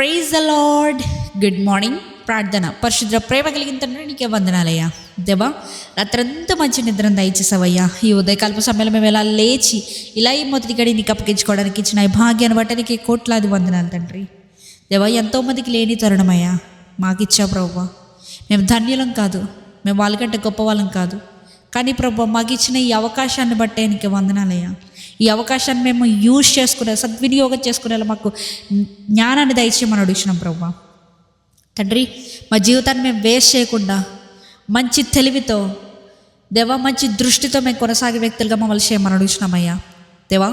Praise the lord. Good morning. ప్రార్థన. పరిశుద్ర ప్రేమ కలిగిన తండ్రి నీకే వందనాలయ్యా. దేవా, రాత్రంతా మంచి నిద్రను దయచేసావయ్యా. ఈ ఉదయకాల్ప సమయంలో మేము ఎలా లేచి ఇలా ఈ మొదటి గడి నీకు అప్పగించుకోవడానికి ఇచ్చిన ఈ భాగ్యాన్ని బట్టి నీకు కోట్లాది వందనాలు తండ్రి. దేవా, ఎంతోమందికి లేని తరుణమయ్యా మాకు ఇచ్చావు ప్రభువా. మేము ధన్యులం కాదు, మేము వాళ్ళకంటే గొప్ప వాళ్ళం కాదు, కానీ ప్రభువా మాకు ఇచ్చిన ఈ అవకాశాన్ని బట్టే నీకు వందనాలయ్యా. ఈ అవకాశాన్ని మేము యూజ్ చేసుకునే, సద్వినియోగం చేసుకునేలా మాకు జ్ఞానాన్ని దయచేయమని అడుగుతున్నాం ప్రభువా. తండ్రి, మా జీవితాన్ని మేము వేస్ట్ చేయకుండా మంచి తెలివితో దేవా, మంచి దృష్టితో మేము కొనసాగే వ్యక్తులుగా మమ్మల్ని చేయమని అడుగుతున్నామయ్యా. దేవా,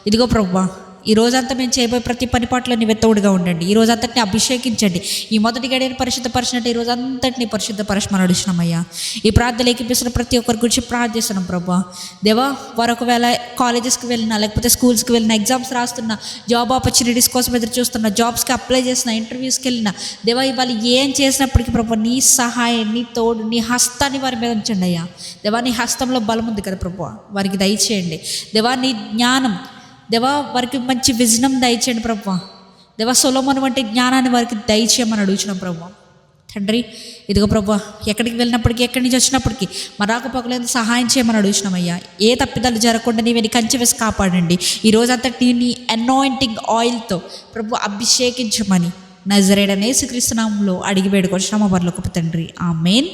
ఇదిగో ప్రభువా, ఈ రోజంతా మేము చేయబోయే ప్రతి పని పట్ల నీ తోడుగా ఉండండి. ఈ రోజంతటిని అభిషేకించండి. ఈ మొదటి గడియని పరిశుద్ధపరిచినట్టు ఈ రోజు అంతటిని పరిశుద్ధపరచమని అడుగుతున్నామయ్యా. ఈ ప్రార్థనలు ఏకిపిస్తున్న ప్రతి ఒక్కరి గురించి ప్రార్థిస్తున్నాం ప్రభువా. దేవా, వారు ఒకవేళ కాలేజెస్కి వెళ్ళినా, లేకపోతే స్కూల్స్కి వెళ్ళినా, ఎగ్జామ్స్ రాస్తున్నా, జాబ్ ఆపర్చునిటీస్ కోసం ఎదురు చూస్తున్నా, జాబ్స్కి అప్లై చేసిన, ఇంటర్వ్యూస్కి వెళ్ళినా, దేవా ఇవాళ ఏం చేసినప్పటికీ ప్రభువా నీ సహాయం, నీ తోడు, నీ హస్తాన్ని వారి మీద ఉంచండి అయ్యా. దేవా, నీ హస్తంలో బలం ఉంది కదా ప్రభువా, వారికి దయచేయండి. దేవా, నీ జ్ఞానం, దేవా వారికి మంచి విజనం దయచేయండి ప్రభువా. దేవా, సొలొమోను వంటి జ్ఞానాన్ని వారికి దయచేయమని అడుగుతున్నాం ప్రభువా. తండ్రి, ఇదిగో ప్రభువా, ఎక్కడికి వెళ్ళినప్పటికీ, ఎక్కడి నుంచి వచ్చినప్పటికీ మా రాకపోకలేదు సహాయం చేయమని అడుగుతున్నామయ్యా. ఏ తప్పిదాలు జరగకుండా నీవే కంచె వేసి కాపాడండి. ఈ రోజంతటి నీ అనాయింటింగ్ ఆయిల్తో ప్రభు అభిషేకించమని నజరేయుడైన యేసుక్రీస్తు నామములో అడిగి వేడుకొచ్చున్నాము పరలోకపు తండ్రి. ఆమేన్.